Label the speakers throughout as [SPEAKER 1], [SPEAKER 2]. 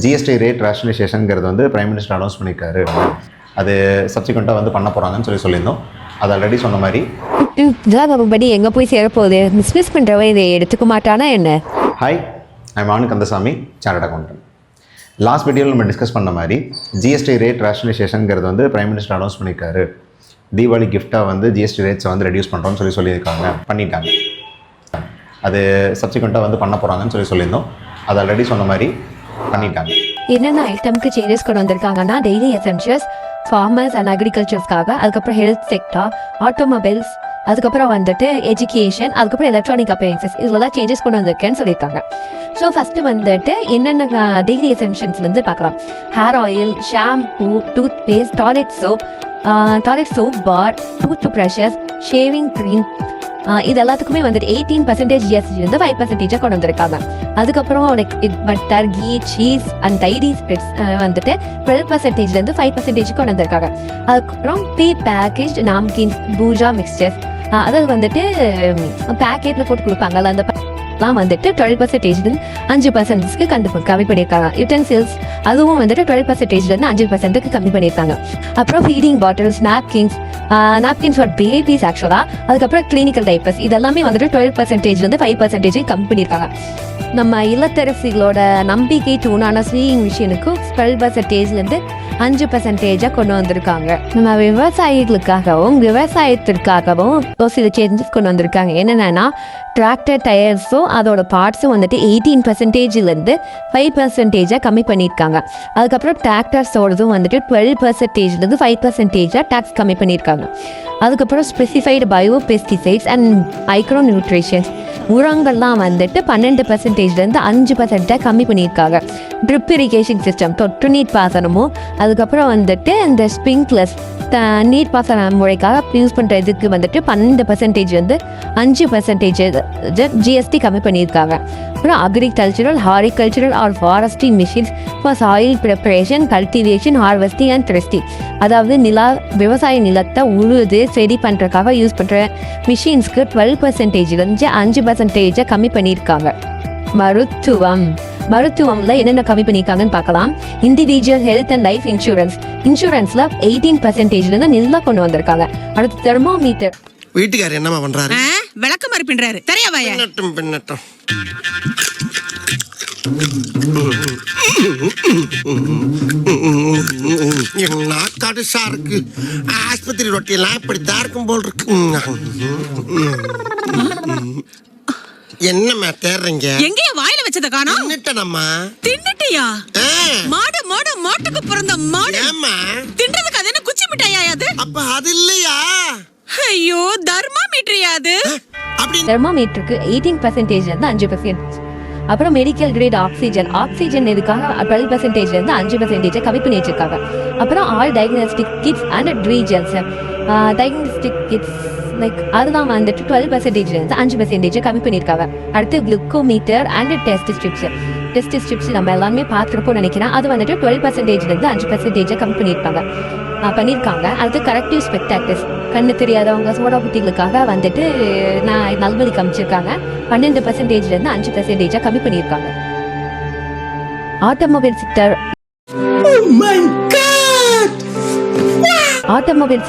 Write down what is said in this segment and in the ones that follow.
[SPEAKER 1] GST rate ரேஷனலைசேஷன்ங்கிறது வந்து prime minister announce பண்ணியிருக்காரு. அது சப்சிக்வெண்ட்டாக வந்து பண்ண போகிறாங்கன்னு சொல்லியிருந்தோம். அது ஆல்ரெடி சொன்ன மாதிரி
[SPEAKER 2] படி எங்கே போய் சேரப்போகுது, மிஸ்மிஸ் பண்ணுறவன் இதை எடுத்துக்க மாட்டானா என்ன?
[SPEAKER 1] Hi, I'm Anu Kandasamy, chartered accountant. Last வீடியோவில் நம்ம டிஸ்கஸ் பண்ண மாதிரி GST ரேட் ரேஷனலைசேஷன்ங்கிறது வந்து பிரைம் மினிஸ்டர் அனௌன்ஸ் பண்ணியிருக்காரு. தீபாவளி கிஃப்டாக வந்து GST ரேட்ஸை வந்து ரெடியூஸ் பண்ணுறோம்னு சொல்லியிருக்காங்க, பண்ணிட்டாங்க. அது சப்சிக்வெண்ட்டாக வந்து பண்ண போகிறாங்கன்னு சொல்லியிருந்தோம். அது ஆல்ரெடி சொன்ன மாதிரி பண்ணிட்டாங்க.
[SPEAKER 2] என்னென்ன ஐட்டம்க்கு சேஞ்சஸ் கொண்டு வந்திருக்காங்கன்னா, டெய்லி எசென்ஷியல்ஸ், ஃபார்மர்ஸ் அண்ட் அக்ரிகல்ச்சர்ஸ்க்காக, அதுக்கப்புறம் ஹெல்த் செக்டார், ஆட்டோமொபைல்ஸ், அதுக்கப்புறம் வந்துட்டு எஜுகேஷன், அதுக்கப்புறம் எலக்ட்ரானிக் அப்ளையன்சஸ், இதெல்லாம் சேஞ்சஸ் கொண்டு வந்திருக்கேன்னு சொல்லியிருக்காங்க. ஸோ ஃபஸ்ட்டு வந்துட்டு என்னென்ன டெய்லி எசென்ஷியல்ஸ்லேருந்து பார்க்கலாம். Hair oil, shampoo, toothpaste, toilet soap bar, toothbrushes, shaving cream, இது எல்லாத்துக்குமே வந்துட்டு 18% GST 5% கொண்டு வந்திருக்காங்க. அதுக்கப்புறம் like butter, ghee, cheese and dairy spreads வந்துட்டு 12% 5% கொண்டு வந்திருக்காங்க. அதுக்கப்புறம் ப்ரீ பேக்கேஜ் நாம்கின்ஸ், பூஜா மிக்சர்ஸ், அதாவது வந்துட்டு பேக்கெட்டில் போட்டு கொடுப்பாங்கல்ல, அந்த வந்துட்டு 12% 5% கம்மி பண்ணியிருக்காங்க. யுட்டென்சில்ஸ் அதுவும் வந்துட்டு 12% 5% கம்மி பண்ணியிருக்காங்க. அப்புறம் feeding bottles, napkins for babies ஆக்சுவலாக, அதுக்கப்புறம் கிளினிக்கல் டைப்பர்ஸ், இதெல்லாமே வந்துட்டு 12% 5% கம்மி பண்ணியிருக்காங்க. நம்ம இல்லத்தரசிகளோட நம்பிக்கை தூணான ஸ்வீயிங் மிஷினுக்கு 12% 5% கொண்டு வந்திருக்காங்க. நம்ம விவசாயத்திற்காகவும் சில சேஞ்சஸ் கொண்டு வந்திருக்காங்க. என்னென்னா, டிராக்டர் டயர்ஸும் அதோட பார்ட்ஸும் வந்துட்டு 18% 5% கம்மி பண்ணியிருக்காங்க. அதுக்கப்புறம் டிராக்டர்ஸோடதும் வந்துட்டு 12% 5% டேக்ஸ் கம்மி பண்ணியிருக்காங்க. அதுக்கப்புறம் specified bio pesticides and micro nutritions, உரங்கள்லாம் வந்துட்டு 12% 5% கம்மி பண்ணியிருக்காங்க. ட்ரிப் இரிகேஷன் சிஸ்டம், தொற்று நீர் பாசனமும், அதுக்கப்புறம் வந்துட்டு இந்த ஸ்ப்ரிங்க்லர்ஸ் நீர் பாசன முறைக்காக யூஸ் பண்ணுறதுக்கு வந்துட்டு 12% 5% GST கம்மி பண்ணியிருக்காங்க. அப்புறம் agricultural, horticultural or forestry machines for soil preparation, cultivation, harvesting and threshing, அதாவது விவசாய நிலத்தை உழுது செடி பண்ணுறதுக்காக யூஸ் பண்ணுற மிஷின்ஸ்க்கு 12% 5% கம்மி பண்ணியிருக்காங்க. மருத்துவம்ல என்னென்ன கம்மி பண்ணியிருக்காங்கன்னு பார்க்கலாம். இண்டிவிஜுவல் ஹெல்த் அண்ட் லைஃப் இன்சூரன்ஸ்ல 18% நிலா கொண்டு வந்திருக்காங்க. அடுத்து தெர்மோமீட்டர்.
[SPEAKER 3] வீட்டுக்காரர் என்னமா பண்றாரு?
[SPEAKER 4] விளக்க மாதிரி பின்றாரு. தெரியவாயா?
[SPEAKER 3] பின்னட்டும் கடுசா இருக்கு. ஆஸ்பத்திரி ரொட்டியெல்லாம் இப்படித்தான் இருக்கும் போல் இருக்கு. என்னம்மா தேடுறீங்க?
[SPEAKER 4] எங்கேயா வாயில வச்சத காணோம்?
[SPEAKER 3] தின்னுட்டேனம்மா.
[SPEAKER 4] தின்னுட்டியா? மாடு மாட்டுக்கு பிறந்த மாடு.
[SPEAKER 3] ஏம்மா
[SPEAKER 4] தின்றதுக்கு அது என்ன குச்சி மிட்டாயா அது?
[SPEAKER 3] அப்ப அது இல்லையா?
[SPEAKER 4] ஐயோ, தர்மாமீட்டரியா அது?
[SPEAKER 3] அப்படி
[SPEAKER 2] தெர்மோமீட்டருக்கு 18% 5%. அப்புறம் மெடிக்கல் கிரேட் ஆக்சிஜன் இதுக்காக 12% 5% கம்மி பண்ணி வச்சிருக்காங்க. அப்புறம் all diagnostic kits and reagents, diagnostic kits like அதெல்லாம் வந்துட்டு 12% 5% கம்மி பண்ணியிருக்காங்க. அடுத்து குளுக்கோமீட்டர் அண்ட் டெஸ்ட் ஸ்ட்ரிப்ஸ் நம்ம எல்லாமே பார்த்துருப்போம் நினைக்கிறேன். அது வந்துட்டு 12% 5% கம்மி பண்ணியிருக்காங்க. அடுத்து கரெக்டிவ் ஸ்பெக்டாக்டர்ஸ், கண்ணு தெரியாதவங்க சோடா புத்திகளுக்காக வந்துட்டு நல்வழி காமிச்சிருக்காங்க. 12% 5% கம்மி பண்ணியிருக்காங்க. ஆட்டோமொபைல்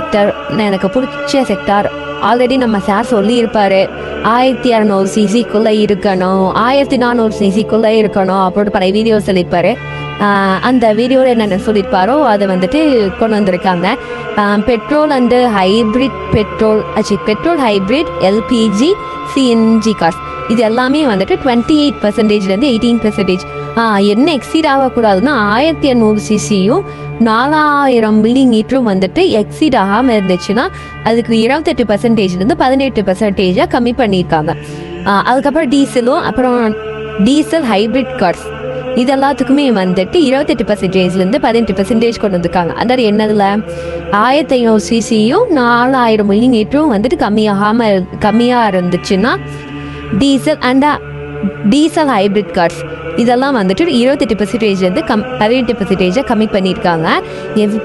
[SPEAKER 2] செக்டர் எனக்கு பிடிச்ச செக்டார். ஆல்ரெடி நம்ம சார் சொல்லியிருப்பாரு, 1600 cc இருக்கணும், 1400 cc இருக்கணும் அப்படின்னு பல வீடியோ சொல்லியிருப்பாரு. அந்த வீடியோவில் என்னென்ன சொல்லியிருப்பாரோ அதை வந்துட்டு கொண்டு வந்திருக்காங்க. Petrol and petrol hybrid, LPG, CNG cars, இது எல்லாமே வந்துட்டு 28% 18%. என்ன எக்ஸீட் ஆகக்கூடாதுன்னா 1800 cc-யும் 4000 மில்லிமீட்டரும் வந்துட்டு எக்ஸீட் ஆகாமல் இருந்துச்சுன்னா அதுக்கு 28% 18% கம்மி பண்ணியிருக்காங்க. அதுக்கப்புறம் டீசல் ஹைப்ரிட் கார்ஸ், இது எல்லாத்துக்குமே வந்துட்டு 28% 18% கொண்டு வந்திருக்காங்க. அதாவது என்னதுல 1500 cc-யும் 4000 மில்லிமீட்டரும் வந்துட்டு கம்மியாக இருந்துச்சுன்னா diesel and diesel hybrid cars இதெல்லாம் வந்துட்டு 28%, 18% கம்மி பண்ணியிருக்காங்க.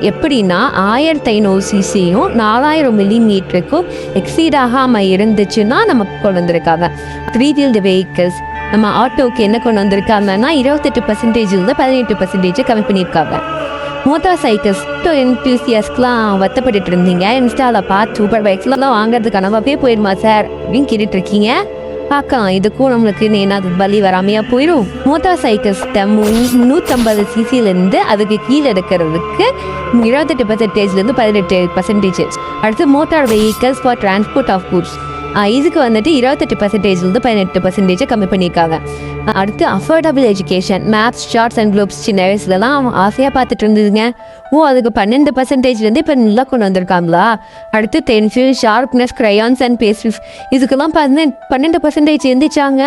[SPEAKER 2] எப்படின்னா 1500 சிசியும் 4000 மில்லிமீட்டருக்கும் எக்ஸீட் ஆகாமல் இருந்துச்சுன்னா நமக்கு கொண்டு வந்திருக்காங்க. 3 wheeled vehicles நம்ம ஆட்டோக்கு என்ன கொண்டு வந்திருக்காங்கன்னா 28%, 18% கம்மி பண்ணியிருக்காங்க. மோட்டார் சைக்கிள்ஸ் என்தூசியஸ்ட்லாம் வருத்தப்பட்டு இருந்தீங்க, இன்ஸ்டாவில் பார்த்து சூப்பர் பைக்ஸ்லாம் வாங்குறதுக்கான அப்படியே போயிடுமா சார் அப்படின்னு கேட்டுட்டு இருக்கீங்க. பார்க்கலாம், இதுக்கும் நம்மளுக்கு ஏதாவது பலி வராமையா போயிடும். மோட்டார் சைக்கிள்ஸ் 350 சிசிலேருந்து அதுக்கு கீழே எடுக்கிறதுக்கு 28%, 18%. அடுத்து motor vehicles for transport of goods இதுக்கு வந்துட்டு 28%, 18% கம்மி பண்ணியிருக்காங்க. அடுத்து affordable education, maps, charts and globes சின்ன வயசுலலாம் ஆசையாக பார்த்துட்டு இருந்ததுங்க. அதுக்கு 12%, இப்போ நல்லா கொண்டு வந்திருக்காங்களா. அடுத்து pencil, sharpeners, crayons and pastels இதுக்கெல்லாம் 12% இருந்துச்சாங்க.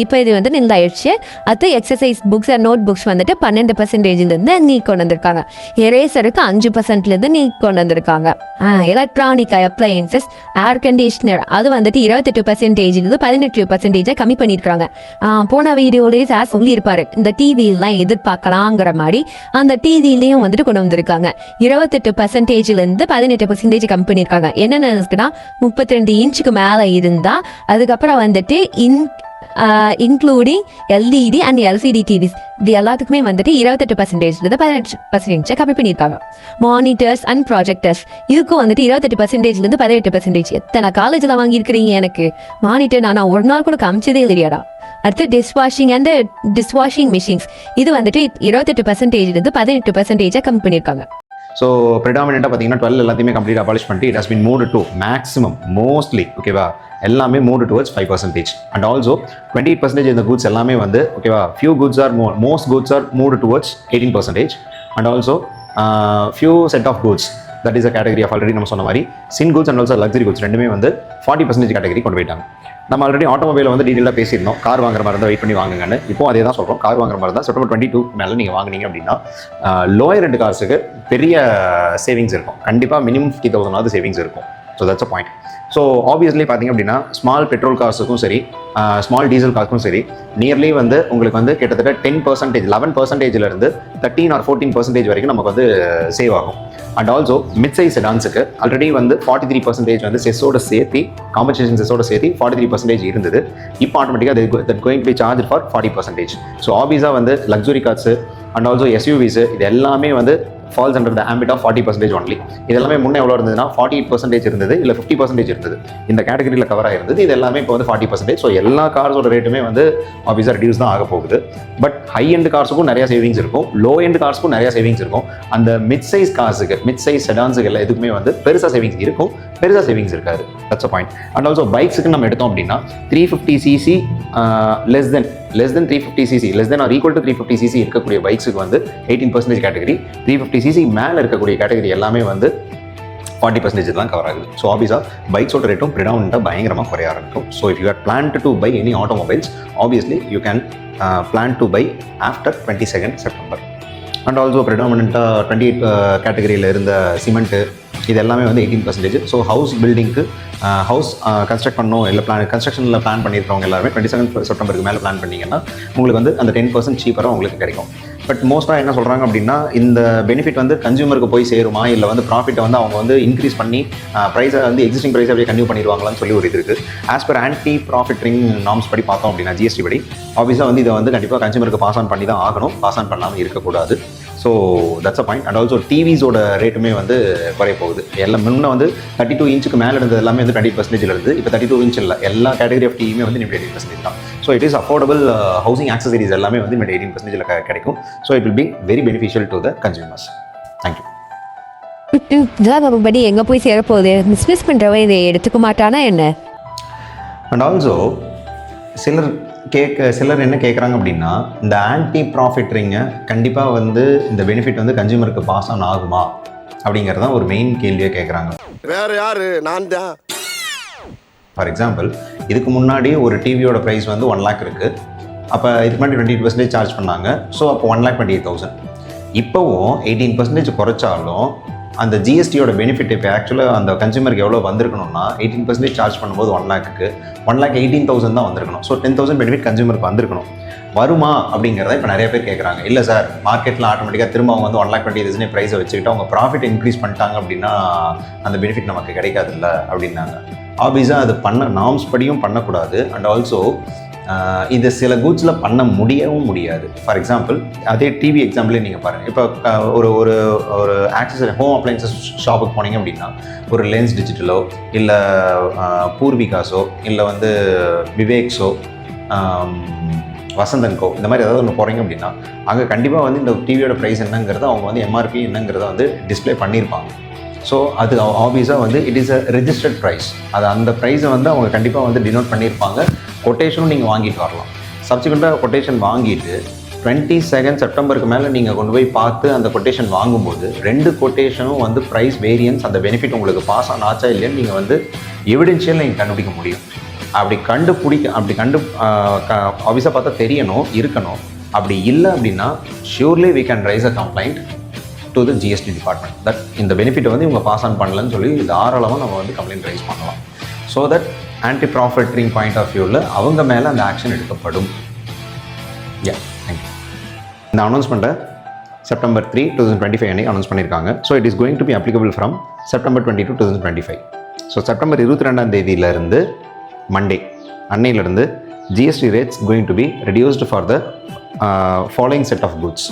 [SPEAKER 2] இப்போ இது வந்து நில்லாயிடுச்சு. அடுத்து exercise books and notebooks வந்துட்டு 12%, நீ கொண்டு வந்திருக்காங்க. எரேசருக்கு 5%, நீ கொண்டு வந்திருக்காங்க. எலக்ட்ரானிக் அப்ளையன்சஸ், ஏர் கண்டிஷனர் அது வந்துட்டு 28%, 18% கம்மி பண்ணியிருக்காங்க. போன வீடியோலேயே சார் சொல்லியிருப்பாரு, இந்த டிவிலாம் எதிர்பார்க்கலாங்கிற மாதிரி அந்த டிவிலையும் வந்துட்டு கொண்டு வந்திருக்காங்க. 28%, 18% கம்மி பண்ணியிருக்காங்க. என்னென்ன இருக்குன்னா 32 இன்ச்சுக்கு மேலே இருந்தால், அதுக்கப்புறம் வந்துட்டு including LED and LCD TVS இது எல்லாத்துக்குமே வந்துட்டு 28%, 18% கம்மி பண்ணியிருக்காங்க. மானிட்டர்ஸ் அண்ட் ப்ராஜெக்டர்ஸ் இதுக்கும் வந்துட்டு 28%, 18%. எத்தனை காலேஜில் வாங்கியிருக்கிறீங்க? எனக்கு மானிட்டர் நான் ஒரு நாள் கூட காமிச்சதே இல்லையாடா. அடுத்து டிஷ்வாஷிங் மிஷின்ஸ் இது வந்துட்டு 28%, 18% கம்மி பண்ணியிருக்காங்க.
[SPEAKER 1] ஸோ ப்ரிடாமினெண்ட்டாக பார்த்தீங்கன்னா 12 எல்லாத்தையுமே கம்ப்ளீட் அபாலிஷ் பண்ணிட்டு it has been moved to maximum mostly ஓகேவா எல்லாமே மூவ்டு டுவர்ட்ஸ் 5%. அண்ட் ஆல்சோ 28% இந்த குட்ஸ் எல்லாமே வந்து ஓகேவா few goods are most goods are moved towards 18%. And also few set of goods that is a category of already நம்ம சொன்ன மாதிரி sin goods and also luxury goods ரெண்டுமே வந்து 40% category கொண்டு போயிட்டாங்க. நம்ம ஆல்ரெடி ஆட்டோமொபைலை வந்து டீட்டெயிலாக பேசியிருந்தோம். கார் வாங்குற மாதிரி இருந்தால் வெயிட் பண்ணி வாங்குங்கன்னு. இப்போ அதே தான் சொல்கிறோம். கார் வாங்குற மாதிரி தான் செப்டம்பர் 22 மேலே நீங்கள் வாங்குனீங்க அப்படின்னா லோயர் ரெண்டு கார்ஸுக்கு பெரிய சேவிங்ஸ் இருக்கும். கண்டிப்பாக மினிமம் 50,000 சேவிங்ஸ் இருக்கும். So that's a point. So obviously பார்த்தீங்க அப்படின்னா ஸ்மால் பெட்ரோல் கார்ஸுக்கும் சரி ஸ்மால் டீசல் கார்ஸுக்கும் சரி நியர்லி வந்து உங்களுக்கு வந்து கிட்டத்தட்ட 10%, 11%, 13 or 14% வரைக்கும் நமக்கு வந்து சேவ் ஆகும். அண்ட் ஆல்சோ மிட் சைஸ் செடான்ஸுக்கு ஆல்ரெடி வந்து 43% வந்து செஸ்ஸோட சேர்த்து காம்பன்சேஷன் செஸ்ஸோட சேர்த்து 43% இருந்தது. இப்போ ஆட்டோமேட்டிக்காக that going to be charge for 40%. So ஆப்வியஸாக வந்து luxury cars and also SUVs இது எல்லாமே வந்து falls under the ambit of 40% only. இதெல்லாமே முன்னே எவ்வளோ இருந்ததுன்னா 48% இருந்தது, இல்லை 50% இருந்தது. இந்த கேட்டகரியில் கவர் ஆகிருந்தது. இது எல்லாமே இப்போ வந்து 40%. ஸோ எல்லா கார்ஸோட ரேட்டுமே வந்து ஆப்வியஸாக ரெடியூஸ் தான் ஆக போகுது. பட் ஹை எண்ட் கார்ஸுக்கும் நிறைய சேவிங்ஸ் இருக்கும், லோ எண்ட் கார்ஸுக்கும் நிறைய சேவிங்ஸ் இருக்கும். அந்த மிட் சைஸ் கார்ஸுக்கு மிட் சைஸ் செடான்ஸுக்கு எல்லாம் எதுக்குமே வந்து பெருசாக சேவிங்ஸ் இருக்கும், பெருசாக சேவிங்ஸ் இருக்காது. That's a point. And also பைக்ஸுக்கு நம்ம எடுத்தோம் அப்படின்னா 350cc less than 350cc less than or equal to 350cc இருக்கக்கூடிய பைக்ஸுக்கு வந்து 18% கேட்டகரி, 350cc மேலே இருக்கக்கூடிய கேட்டகரி எல்லாமே வந்து 40% தான் கவர் ஆகுது. ஸோ ஆப்வியஸாக பைக்ஸோட ரேட்டும் ப்ரிடாமினெண்ட்டாக பயங்கரமாக குறைய ஆரம்பிக்கும். So if you are plan to buy any automobiles obviously you can plan to buy after 22 September. And also ப்ரிடாமினெண்ட்டாக 28 கேட்டகரியில் இருந்த சிமெண்ட்டு இது எல்லாமே வந்து 18%. ஸோ ஹவுஸ் பில்டிங்க்கு ஹவுஸ் கன்ஸ்ட்ரக்ட் பண்ணணும் இல்லை கன்ஸ்ட்ரக்ஷனில் பிளான் பண்ணியிருக்கவங்க எல்லாருமே 27 செப்டம்பருக்கு மேலே பிளான் பண்ணிங்கன்னா உங்களுக்கு வந்து அந்த 10% சீப்பராக உங்களுக்கு கிடைக்கும். பட் மோஸ்ட்டாக என்ன சொல்கிறாங்க அப்படின்னா இந்த பெனிஃபிட் வந்து கன்சியூமருக்கு போய் சேருமா இல்லை வந்து ப்ராஃபிட்டை வந்து அவங்க வந்து இன்க்ரீஸ் பண்ணி ப்ரைஸை வந்து எக்ஸிஸ்டிங் ப்ரைஸை அப்படியே கன்டினியூ பண்ணிடுவாங்களான்னு சொல்லி ஒரு இது இருக்குது. As per anti profiting norms படி பார்த்தோம் அப்படின்னா GST படி ஆப்வியஸாக வந்து இதை வந்து கண்டிப்பாக கன்சியூமருக்கு பாஸ் ஆன் பண்ணி தான் ஆகணும், பாஸ் ஆன் பண்ணாமல் இருக்கக்கூடாது. So that's a point. And also டிவிஸோட ரேட்டுமே வந்து குறைய போகுது. எல்லாம் முன்னே வந்து 32 இன்ச்சுக்கு மேலே இருந்தது எல்லாமே வந்து 20% இருந்தது. இப்போ 32 இன்ச் இல்லை, எல்லா கேட்டகரி ஆஃப் டிவியுமே வந்து 18% தான். So it is affordable housing accessories எல்லாமே வந்து 18% கிடைக்கும். So it will be very beneficial to the consumers. Thank you.
[SPEAKER 2] இதெல்லாம் படி எங்கே போய் சேரப்போகுது? மிஸ் பண்ணுறவன் இதை எடுத்துக்க மாட்டானா என்ன?
[SPEAKER 1] அண்ட் ஆல்சோ சிலர் என்ன கேட்குறாங்க அப்படின்னா இந்த ஆன்டி ப்ராஃபிட்ரிங்க கண்டிப்பாக வந்து இந்த பெனிஃபிட் வந்து கன்சியூமருக்கு பாஸ் ஆன் ஆகுமா அப்படிங்கிறது தான் ஒரு மெயின் கேள்வியை கேட்குறாங்க.
[SPEAKER 3] வேற யாரு? நான் தான்.
[SPEAKER 1] ஃபார் எக்ஸாம்பிள் இதுக்கு முன்னாடி ஒரு டிவியோட ப்ரைஸ் வந்து 1 lakh இருக்குது. அப்போ இதுக்கு முன்னாடி 28% சார்ஜ் பண்ணாங்க. ஸோ அப்போ 1,28,000. இப்போவும் 18% குறைச்சாலும் அந்த ஜிஎஸ்டியோட பெனிஃபிட் இப்போ ஆக்சுவலாக அந்த கன்சூமருக்கு எவ்வளோ வந்திருக்கணும்னா 18% சார்ஜ் பண்ணும்போது 1 லேக்குக்கு 1,18,000 தான் வந்திருக்கணும். ஸோ 10,000 பெனிஃபிட் கன்சூமருக்கு வந்திருக்கணும். வருமா அப்படிங்கிறத இப்போ நிறைய பேர் கேட்குறாங்க. இல்லை சார், மார்க்கெட்டில் ஆட்டோமேட்டிக்காக திரும்ப அவங்க வந்து 1,20,000 ப்ரைஸை வச்சுக்கிட்டு அவங்க ப்ராஃபிட் இன்க்ரீஸ் பண்ணிட்டாங்க அப்படின்னா அந்த பெனிஃபிட் நமக்கு கிடைக்காதுல்ல அப்படின்னாங்க. ஆப்வியஸாக அது நார்ம்ஸ் படியும் பண்ணக்கூடாது. அண்ட் ஆல்சோ இது சில கூட்ஸில் பண்ண முடியாது. ஃபார் எக்ஸாம்பிள், அதே டிவி எக்ஸாம்பிளே நீங்கள் பாருங்கள். இப்போ ஒரு ஒரு ஒரு ஆக்சசரி ஹோம் அப்ளைன்சஸ் ஷாப்புக்கு போனீங்க அப்படின்னா ஒரு லென்ஸ் டிஜிட்டலோ இல்லை பூர்விகாஸோ இல்லை வந்து விவேக்ஸோ வசந்தன்கோ இந்த மாதிரி ஏதாவது ஒன்று போகிறீங்க அப்படின்னா அங்கே கண்டிப்பாக வந்து இந்த டிவியோட ப்ரைஸ் என்னங்கிறத அவங்க வந்து எம்ஆர்பி என்னங்கிறத வந்து டிஸ்பிளே பண்ணியிருப்பாங்க. ஸோ அது ஆப்வியஸாக வந்து it is a registered price. அது அந்த ப்ரைஸை வந்து அவங்க கண்டிப்பாக வந்து டினோட் பண்ணியிருப்பாங்க. கொட்டேஷனும் நீங்கள் வாங்கிட்டு வரலாம். சப்சிக்வெண்ட்டாக கொட்டேஷன் வாங்கிட்டு 22 செப்டம்பருக்கு மேலே நீங்கள் கொண்டு போய் பார்த்து அந்த கொட்டேஷன் வாங்கும்போது 2 கொட்டேஷனும் வந்து ப்ரைஸ் வேரியன்ஸ் அந்த பெனிஃபிட் உங்களுக்கு பாஸ் ஆச்சா இல்லைன்னு நீங்கள் வந்து எவிடென்ஷியல் நீங்கள் கண்டுபிடிக்க முடியும். அப்படி ஆப்வியஸாக பார்த்தா தெரியணும், இருக்கணும். அப்படி இல்லை அப்படின்னா surely we can raise a complaint to the GST department that இந்த பெனிஃபிட்டை வந்து இவங்க பாஸ் ஆன் பண்ணலன்னு சொல்லி தாராளமாக நம்ம வந்து கம்ப்ளைண்ட் ரைஸ் பண்ணலாம். So that anti profiteering point of வியூவில் அவங்க மேலே அந்த ஆக்ஷன் எடுக்கப்படும். தேங்க்யூ. இந்த அனௌன்ஸ்மெண்ட்டை September 3, 2025 அன்னைக்கு அனௌன்ஸ் பண்ணியிருக்காங்க. So it is going to be applicable from September 22, 2025. So September 22ஆம் தேதியிலிருந்து மண்டே அன்னையிலிருந்து GST rates going to be reduced for the following set of goods.